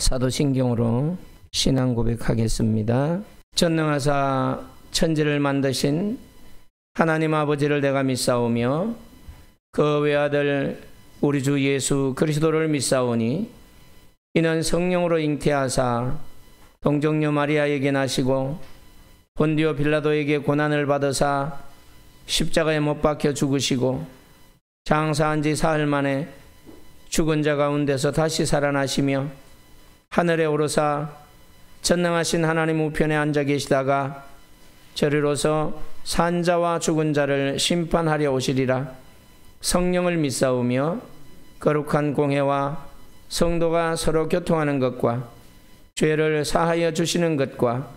사도신경으로 신앙 고백하겠습니다. 전능하사 천지를 만드신 하나님 아버지를 내가 믿사오며 그 외아들 우리 주 예수 그리스도를 믿사오니 이는 성령으로 잉태하사 동정녀 마리아에게 나시고 본디오 빌라도에게 고난을 받으사 십자가에 못 박혀 죽으시고 장사한 지 사흘 만에 죽은 자 가운데서 다시 살아나시며 하늘에 오르사 전능하신 하나님 우편에 앉아 계시다가 저리로서 산자와 죽은 자를 심판하려 오시리라. 성령을 믿사오며 거룩한 공회와 성도가 서로 교통하는 것과 죄를 사하여 주시는 것과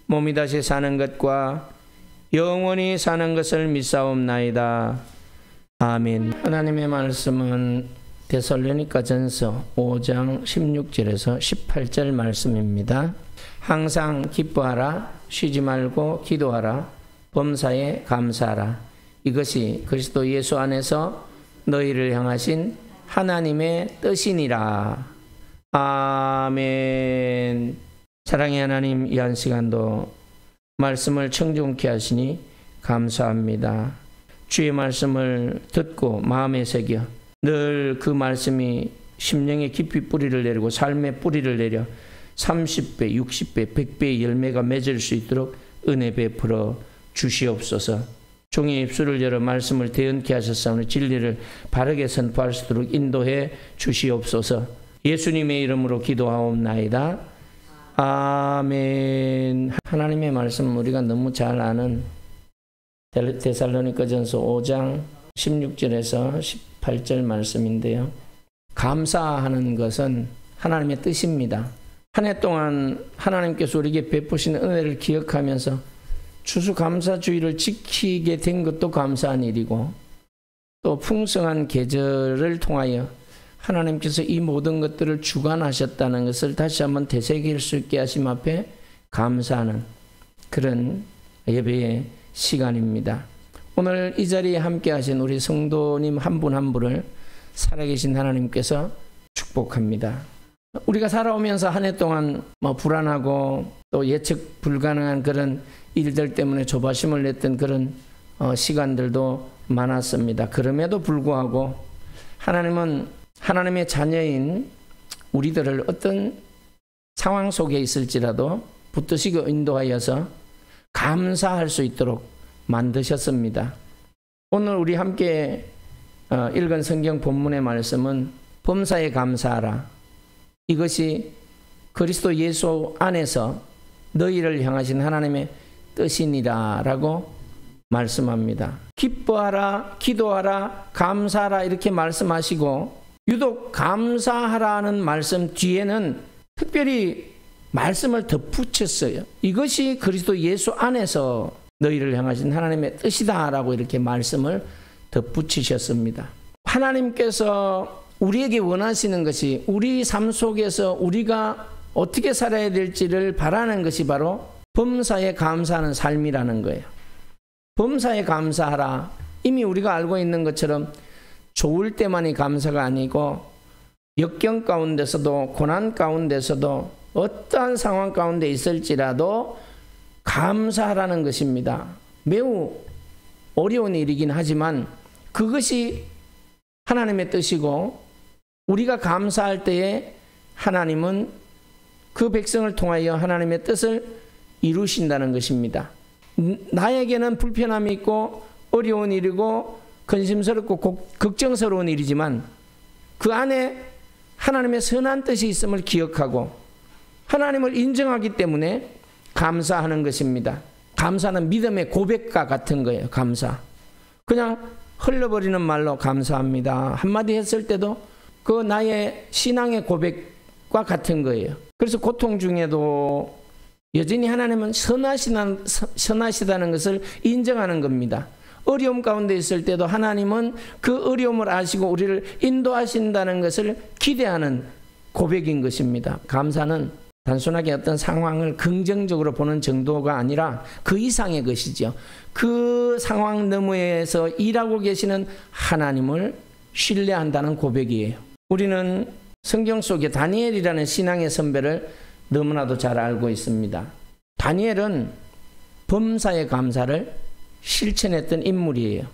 몸이 다시 사는 것과 영원히 사는 것을 믿사옵나이다. 아멘. 하나님의 말씀은 데살로니가전서 5장 16절에서 18절 말씀입니다. 항상 기뻐하라, 쉬지 말고 기도하라, 범사에 감사하라. 이것이 그리스도 예수 안에서 너희를 향하신 하나님의 뜻이니라. 아멘. 사랑의 하나님, 이 한 시간도 말씀을 청중케 하시니 감사합니다. 주의 말씀을 듣고 마음에 새겨 늘 그 말씀이 심령에 깊이 뿌리를 내리고 삶의 뿌리를 내려 30배, 60배, 100배의 열매가 맺을 수 있도록 은혜 베풀어 주시옵소서. 종의 입술을 열어 말씀을 대언케 하셨사오니 진리를 바르게 선포할 수 있도록 인도해 주시옵소서. 예수님의 이름으로 기도하옵나이다. 아멘. 하나님의 말씀 우리가 너무 잘 아는 데살로니가전서 5장 16절에서 18절 말씀인데요. 감사하는 것은 하나님의 뜻입니다. 한 해 동안 하나님께서 우리에게 베푸신 은혜를 기억하면서 추수감사주의를 지키게 된 것도 감사한 일이고, 또 풍성한 계절을 통하여 하나님께서 이 모든 것들을 주관하셨다는 것을 다시 한번 되새길 수 있게 하심 앞에 감사하는 그런 예배의 시간입니다. 오늘 이 자리에 함께 하신 우리 성도님 한 분 한 분을 살아계신 하나님께서 축복합니다. 우리가 살아오면서 한 해 동안 불안하고 또 예측 불가능한 그런 일들 때문에 조바심을 냈던 그런 시간들도 많았습니다. 그럼에도 불구하고 하나님은 하나님의 자녀인 우리들을 어떤 상황 속에 있을지라도 붙드시고 인도하여서 감사할 수 있도록 만드셨습니다. 오늘 우리 함께 읽은 성경 본문의 말씀은 범사에 감사하라. 이것이 그리스도 예수 안에서 너희를 향하신 하나님의 뜻이니라 라고 말씀합니다. 기뻐하라, 기도하라, 감사하라 이렇게 말씀하시고, 유독 감사하라는 말씀 뒤에는 특별히 말씀을 덧붙였어요. 이것이 그리스도 예수 안에서 너희를 향하신 하나님의 뜻이다 라고 이렇게 말씀을 덧붙이셨습니다. 하나님께서 우리에게 원하시는 것이 우리 삶 속에서 우리가 어떻게 살아야 될지를 바라는 것이 바로 범사에 감사하는 삶이라는 거예요. 범사에 감사하라. 이미 우리가 알고 있는 것처럼 좋을 때만이 감사가 아니고 역경 가운데서도 고난 가운데서도 어떠한 상황 가운데 있을지라도 감사하라는 것입니다. 매우 어려운 일이긴 하지만 그것이 하나님의 뜻이고, 우리가 감사할 때에 하나님은 그 백성을 통하여 하나님의 뜻을 이루신다는 것입니다. 나에게는 불편함이 있고 어려운 일이고 근심스럽고 걱정스러운 일이지만 그 안에 하나님의 선한 뜻이 있음을 기억하고 하나님을 인정하기 때문에 감사하는 것입니다. 감사는 믿음의 고백과 같은 거예요. 감사. 그냥 흘러버리는 말로 감사합니다 한마디 했을 때도 그 나의 신앙의 고백과 같은 거예요. 그래서 고통 중에도 여전히 하나님은 선하시다는 것을 인정하는 겁니다. 어려움 가운데 있을 때도 하나님은 그 어려움을 아시고 우리를 인도하신다는 것을 기대하는 고백인 것입니다. 감사는 단순하게 어떤 상황을 긍정적으로 보는 정도가 아니라 그 이상의 것이죠. 그 상황 너머에서 일하고 계시는 하나님을 신뢰한다는 고백이에요. 우리는 성경 속에 다니엘이라는 신앙의 선배를 너무나도 잘 알고 있습니다. 다니엘은 범사의 감사를 실천했던 인물이에요.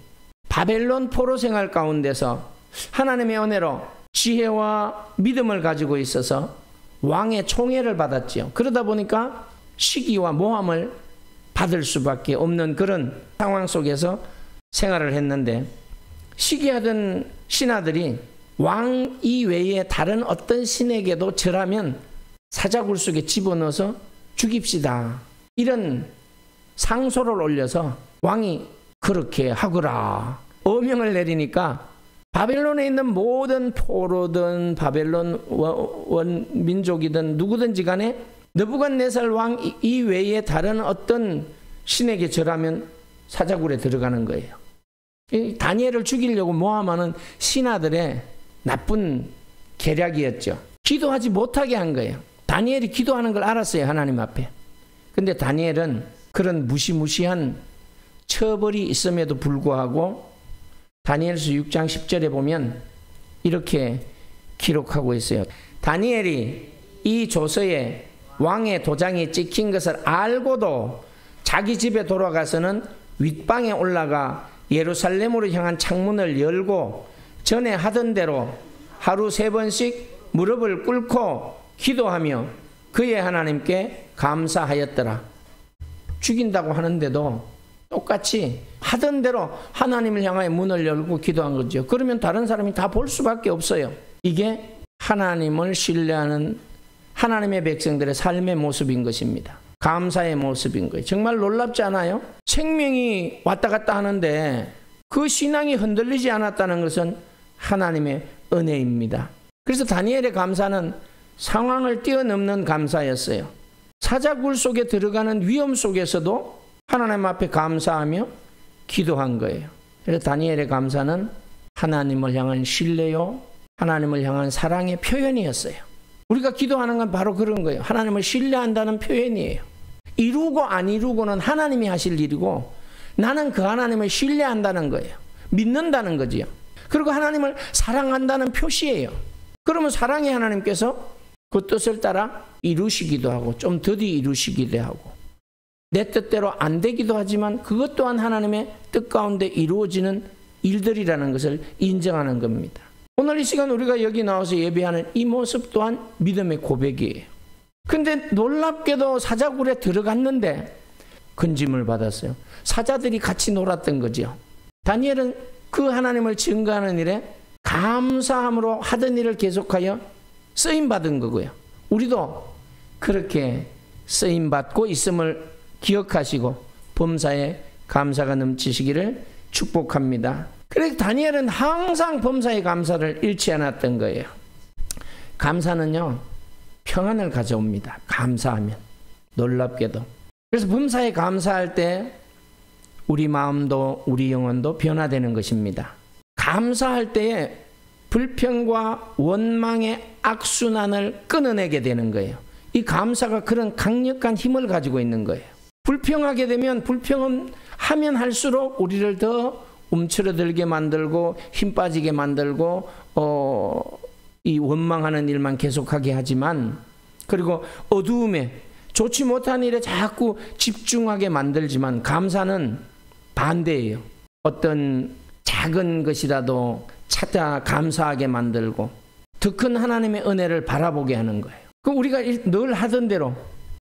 바벨론 포로 생활 가운데서 하나님의 은혜로 지혜와 믿음을 가지고 있어서 왕의 총애를 받았지요. 그러다 보니까 시기와 모함을 받을 수밖에 없는 그런 상황 속에서 생활을 했는데, 시기하던 신하들이 왕 이외에 다른 어떤 신에게도 절하면 사자굴 속에 집어넣어서 죽입시다, 이런 상소를 올려서 왕이 그렇게 하거라 어명을 내리니까 바벨론에 있는 모든 포로든 바벨론 원민족이든 누구든지 간에 느부갓네살 왕 이외에 다른 어떤 신에게 절하면 사자굴에 들어가는 거예요. 다니엘을 죽이려고 모함하는 신하들의 나쁜 계략이었죠. 기도하지 못하게 한 거예요. 다니엘이 기도하는 걸 알았어요, 하나님 앞에. 근데 다니엘은 그런 무시무시한 처벌이 있음에도 불구하고 다니엘서 6장 10절에 보면 이렇게 기록하고 있어요. 다니엘이 이 조서에 왕의 도장이 찍힌 것을 알고도 자기 집에 돌아가서는 윗방에 올라가 예루살렘으로 향한 창문을 열고 전에 하던 대로 하루 3번씩 무릎을 꿇고 기도하며 그의 하나님께 감사하였더라. 죽인다고 하는데도 똑같이 하던 대로 하나님을 향하여 문을 열고 기도한 거죠. 그러면 다른 사람이 다 볼 수밖에 없어요. 이게 하나님을 신뢰하는 하나님의 백성들의 삶의 모습인 것입니다. 감사의 모습인 거예요. 정말 놀랍지 않아요? 생명이 왔다 갔다 하는데 그 신앙이 흔들리지 않았다는 것은 하나님의 은혜입니다. 그래서 다니엘의 감사는 상황을 뛰어넘는 감사였어요. 사자굴 속에 들어가는 위험 속에서도 하나님 앞에 감사하며 기도한 거예요. 그래서 다니엘의 감사는 하나님을 향한 신뢰요, 하나님을 향한 사랑의 표현이었어요. 우리가 기도하는 건 바로 그런 거예요. 하나님을 신뢰한다는 표현이에요. 이루고 안 이루고는 하나님이 하실 일이고 나는 그 하나님을 신뢰한다는 거예요. 믿는다는 거지요. 그리고 하나님을 사랑한다는 표시예요. 그러면 사랑의 하나님께서 그 뜻을 따라 이루시기도 하고 좀 더디 이루시기도 하고 내 뜻대로 안 되기도 하지만 그것 또한 하나님의 뜻 가운데 이루어지는 일들이라는 것을 인정하는 겁니다. 오늘 이 시간 우리가 여기 나와서 예배하는 이 모습 또한 믿음의 고백이에요. 근데 놀랍게도 사자굴에 들어갔는데 건짐을 받았어요. 사자들이 같이 놀았던 거죠. 다니엘은 그 하나님을 증거하는 일에 감사함으로 하던 일을 계속하여 쓰임받은 거고요. 우리도 그렇게 쓰임받고 있음을 기억하시고 범사에 감사가 넘치시기를 축복합니다. 그래서 다니엘은 항상 범사의 감사를 잃지 않았던 거예요. 감사는요, 평안을 가져옵니다. 감사하면. 놀랍게도. 그래서 범사에 감사할 때 우리 마음도 우리 영혼도 변화되는 것입니다. 감사할 때에 불평과 원망의 악순환을 끊어내게 되는 거예요. 이 감사가 그런 강력한 힘을 가지고 있는 거예요. 불평하게 되면 불평은 하면 할수록 우리를 더 움츠러들게 만들고 힘 빠지게 만들고 이 원망하는 일만 계속하게 하지만, 그리고 어두움에 좋지 못한 일에 자꾸 집중하게 만들지만 감사는 반대예요. 어떤 작은 것이라도 찾아 감사하게 만들고 더 큰 하나님의 은혜를 바라보게 하는 거예요. 그 우리가 늘 하던 대로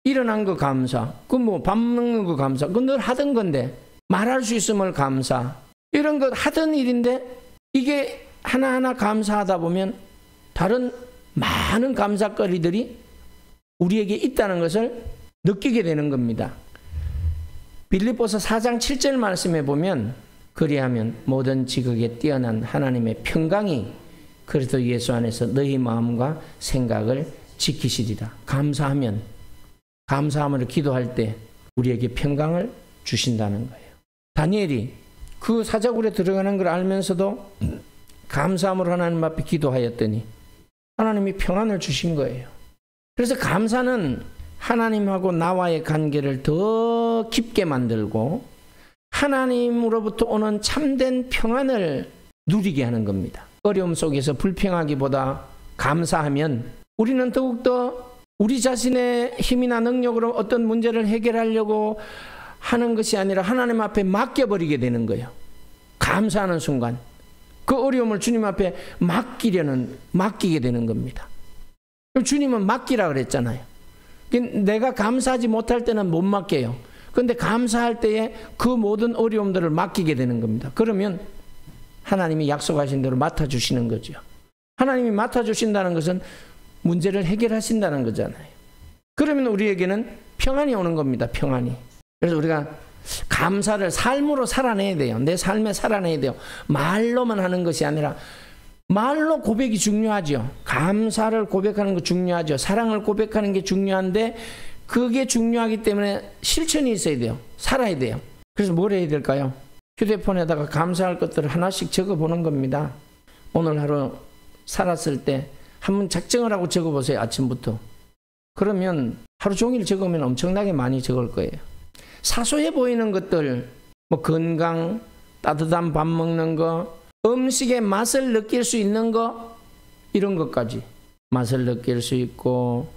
일어난 거 감사, 그 뭐 밥 먹는 거 감사, 그 늘 하던 건데 말할 수 있음을 감사, 이런 거 하던 일인데 이게 하나하나 감사하다 보면 다른 많은 감사거리들이 우리에게 있다는 것을 느끼게 되는 겁니다. 빌립보서 4장 7절 말씀에 보면 그리하면 모든 지극에 뛰어난 하나님의 평강이 그리스도 예수 안에서 너희 마음과 생각을 지키시리라. 감사하면, 감사함으로 기도할 때 우리에게 평강을 주신다는 거예요. 다니엘이 그 사자굴에 들어가는 걸 알면서도 감사함으로 하나님 앞에 기도하였더니 하나님이 평안을 주신 거예요. 그래서 감사는 하나님하고 나와의 관계를 더 깊게 만들고 하나님으로부터 오는 참된 평안을 누리게 하는 겁니다. 어려움 속에서 불평하기보다 감사하면 우리는 더욱더 우리 자신의 힘이나 능력으로 어떤 문제를 해결하려고 하는 것이 아니라 하나님 앞에 맡겨버리게 되는 거예요. 감사하는 순간 그 어려움을 주님 앞에 맡기게 되는 겁니다. 그럼 주님은 맡기라 그랬잖아요. 내가 감사하지 못할 때는 못 맡겨요. 그런데 감사할 때에 그 모든 어려움들을 맡기게 되는 겁니다. 그러면 하나님이 약속하신 대로 맡아주시는 거죠. 하나님이 맡아주신다는 것은 문제를 해결하신다는 거잖아요. 그러면 우리에게는 평안이 오는 겁니다. 평안이. 그래서 우리가 감사를 삶으로 살아내야 돼요. 내 삶에 살아내야 돼요. 말로만 하는 것이 아니라 말로 고백이 중요하죠. 감사를 고백하는 거 중요하죠. 사랑을 고백하는 게 중요한데 그게 중요하기 때문에 실천이 있어야 돼요. 살아야 돼요. 그래서 뭘 해야 될까요? 휴대폰에다가 감사할 것들을 하나씩 적어보는 겁니다. 오늘 하루 살았을 때 한번 작정을 하고 적어보세요. 아침부터. 그러면 하루 종일 적으면 엄청나게 많이 적을 거예요. 사소해 보이는 것들, 뭐 건강, 따뜻한 밥 먹는 거, 음식의 맛을 느낄 수 있는 거, 이런 것까지 맛을 느낄 수 있고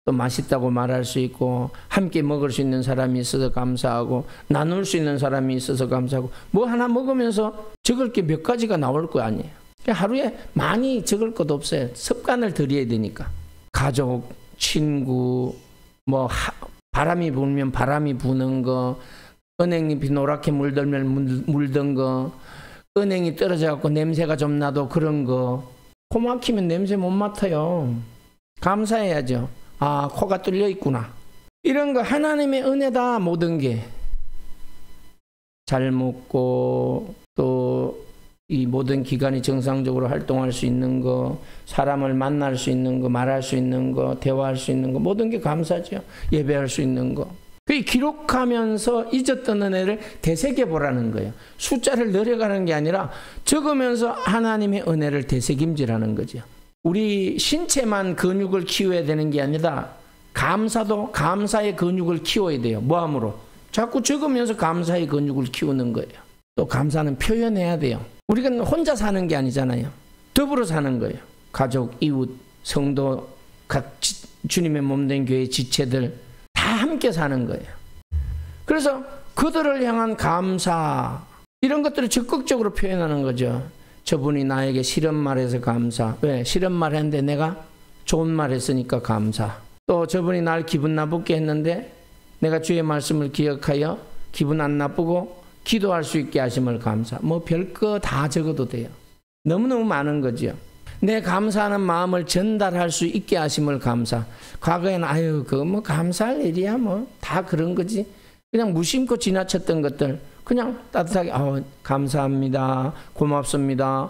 또 맛있다고 말할 수 있고 함께 먹을 수 있는 사람이 있어서 감사하고 나눌 수 있는 사람이 있어서 감사하고 뭐 하나 먹으면서 적을 게 몇 가지가 나올 거 아니에요. 하루에 많이 적을 것도 없어요. 습관을 들여야 되니까. 가족, 친구, 뭐 바람이 불면 바람이 부는 거, 은행잎이 노랗게 물든 거, 은행이 떨어져갖고 냄새가 좀 나도 그런 거. 코 막히면 냄새 못 맡아요. 감사해야죠. 아, 코가 뚫려 있구나. 이런 거 하나님의 은혜다. 모든 게 잘 먹고 또 이 모든 기관이 정상적으로 활동할 수 있는 거, 사람을 만날 수 있는 거, 말할 수 있는 거, 대화할 수 있는 거, 모든 게 감사죠. 예배할 수 있는 거. 그 기록하면서 잊었던 은혜를 되새겨 보라는 거예요. 숫자를 늘려가는 게 아니라 적으면서 하나님의 은혜를 되새김질하는 거죠. 우리 신체만 근육을 키워야 되는 게 아니라 감사도 감사의 근육을 키워야 돼요. 뭐함으로? 자꾸 적으면서 감사의 근육을 키우는 거예요. 또 감사는 표현해야 돼요. 우리가 혼자 사는 게 아니잖아요. 더불어 사는 거예요. 가족, 이웃, 성도, 각 주님의 몸된 교회 지체들 다 함께 사는 거예요. 그래서 그들을 향한 감사, 이런 것들을 적극적으로 표현하는 거죠. 저분이 나에게 싫은 말해서 감사. 왜? 싫은 말 했는데 내가 좋은 말 했으니까 감사. 또 저분이 날 기분 나쁘게 했는데 내가 주의 말씀을 기억하여 기분 안 나쁘고 기도할 수 있게 하심을 감사. 뭐 별거 다 적어도 돼요. 너무너무 많은 거죠. 내 감사하는 마음을 전달할 수 있게 하심을 감사. 과거에는 아유 그거 뭐 감사할 일이야 뭐 다 그런 거지. 그냥 무심코 지나쳤던 것들 그냥 따뜻하게 감사합니다. 고맙습니다.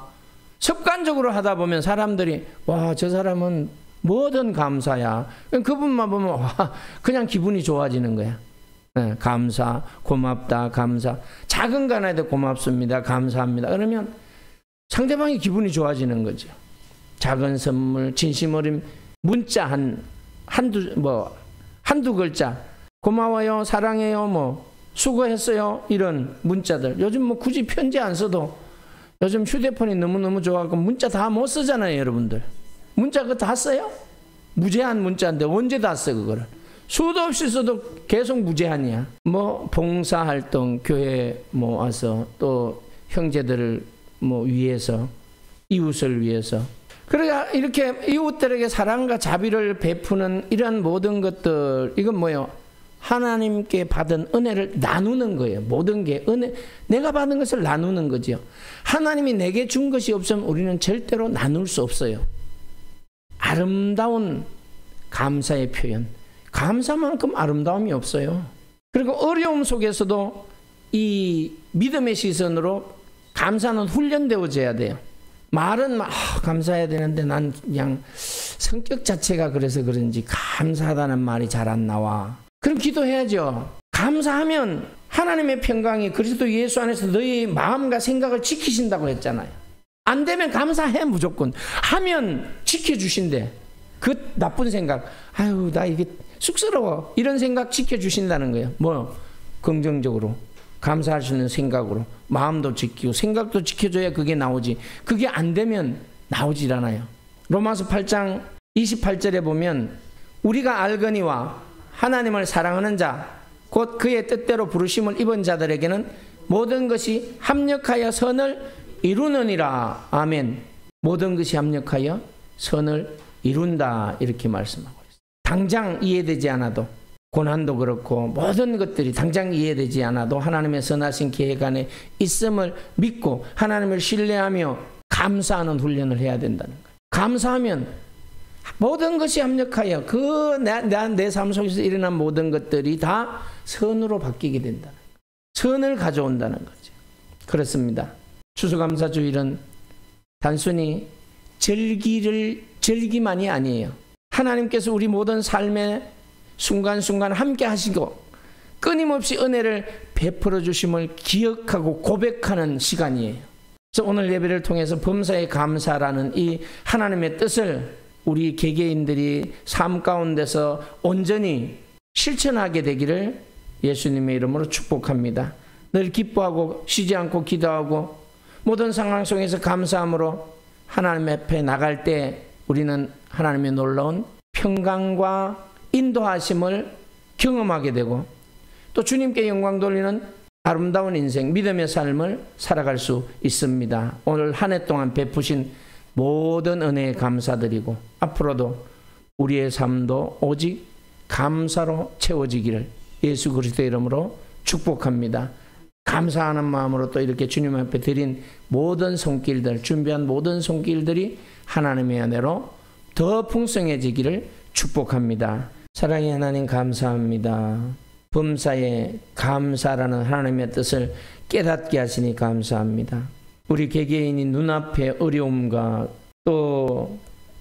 습관적으로 하다 보면 사람들이 와, 저 사람은 뭐든 감사야. 그분만 보면 와, 그냥 기분이 좋아지는 거야. 네, 감사, 고맙다, 감사. 작은 거 하나에도 고맙습니다, 감사합니다. 그러면 상대방이 기분이 좋아지는 거죠. 작은 선물, 진심 어린 문자 한두 글자, 고마워요, 사랑해요, 뭐 수고했어요, 이런 문자들. 요즘 뭐 굳이 편지 안 써도 요즘 휴대폰이 너무너무 좋아갖고 문자 다 못 쓰잖아요, 여러분들. 문자 그거 다 써요? 무제한 문자인데 언제 다 써, 그거를. 수도 없이 써도 계속 무제한이야. 뭐 봉사활동, 교회 뭐 와서 또 형제들을 뭐 위해서, 이웃을 위해서. 그러니까 이렇게 이웃들에게 사랑과 자비를 베푸는 이런 모든 것들, 이건 뭐예요? 하나님께 받은 은혜를 나누는 거예요. 모든 게 은혜, 내가 받은 것을 나누는 거죠. 하나님이 내게 준 것이 없으면 우리는 절대로 나눌 수 없어요. 아름다운 감사의 표현, 감사만큼 아름다움이 없어요. 그리고 어려움 속에서도 이 믿음의 시선으로 감사는 훈련되어져야 돼요. 말은 감사해야 되는데 난 그냥 성격 자체가 그래서 그런지 감사하다는 말이 잘 안 나와. 그럼 기도해야죠. 감사하면 하나님의 평강이 그리스도 예수 안에서 너희 마음과 생각을 지키신다고 했잖아요. 안 되면 감사해. 무조건 하면 지켜주신대. 그 나쁜 생각, 아유 나 이게 쑥스러워, 이런 생각 지켜주신다는 거예요. 뭐 긍정적으로 감사할 수 있는 생각으로 마음도 지키고 생각도 지켜줘야 그게 나오지. 그게 안 되면 나오질 않아요. 로마서 8장 28절에 보면 우리가 알거니와 하나님을 사랑하는 자 곧 그의 뜻대로 부르심을 입은 자들에게는 모든 것이 합력하여 선을 이루느니라. 아멘. 모든 것이 합력하여 선을 이룬다 이렇게 말씀하고 있어요. 당장 이해되지 않아도 고난도 그렇고 모든 것들이 당장 이해되지 않아도 하나님의 선하신 계획 안에 있음을 믿고 하나님을 신뢰하며 감사하는 훈련을 해야 된다는 거예요. 감사하면 모든 것이 합력하여 내 삶 속에서 일어난 모든 것들이 다 선으로 바뀌게 된다는 거예요. 선을 가져온다는 거죠. 그렇습니다. 추수감사주일은 단순히 절기만이 아니에요. 하나님께서 우리 모든 삶의 순간순간 함께 하시고 끊임없이 은혜를 베풀어 주심을 기억하고 고백하는 시간이에요. 그래서 오늘 예배를 통해서 범사에 감사라는 이 하나님의 뜻을 우리 개개인들이 삶 가운데서 온전히 실천하게 되기를 예수님의 이름으로 축복합니다. 늘 기뻐하고 쉬지 않고 기도하고 모든 상황 속에서 감사함으로 하나님 앞에 나갈 때 우리는 하나님의 놀라운 평강과 인도하심을 경험하게 되고 또 주님께 영광 돌리는 아름다운 인생, 믿음의 삶을 살아갈 수 있습니다. 오늘 한 해 동안 베푸신 모든 은혜에 감사드리고 앞으로도 우리의 삶도 오직 감사로 채워지기를 예수 그리스도의 이름으로 축복합니다. 감사하는 마음으로 또 이렇게 주님 앞에 드린 모든 손길들, 준비한 모든 손길들이 하나님의 은혜로 더 풍성해지기를 축복합니다. 사랑의 하나님 감사합니다. 범사에 감사라는 하나님의 뜻을 깨닫게 하시니 감사합니다. 우리 개개인이 눈앞의 어려움과 또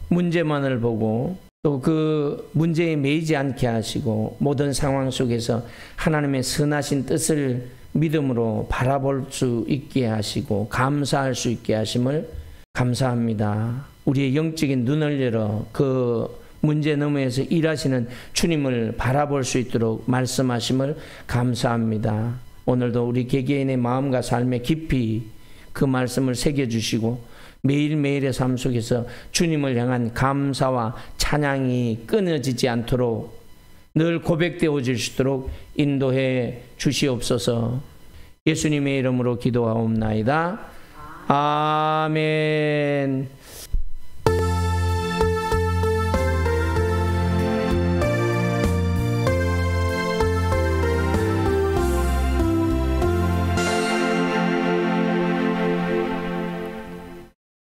문제만을 보고 또 그 문제에 매이지 않게 하시고 모든 상황 속에서 하나님의 선하신 뜻을 믿음으로 바라볼 수 있게 하시고 감사할 수 있게 하심을 감사합니다. 우리의 영적인 눈을 열어 그 문제 너머에서 일하시는 주님을 바라볼 수 있도록 말씀하심을 감사합니다. 오늘도 우리 개개인의 마음과 삶에 깊이 그 말씀을 새겨주시고 매일매일의 삶 속에서 주님을 향한 감사와 찬양이 끊어지지 않도록 늘 고백되어질 수 있도록 인도해 주시옵소서. 예수님의 이름으로 기도하옵나이다. 아멘.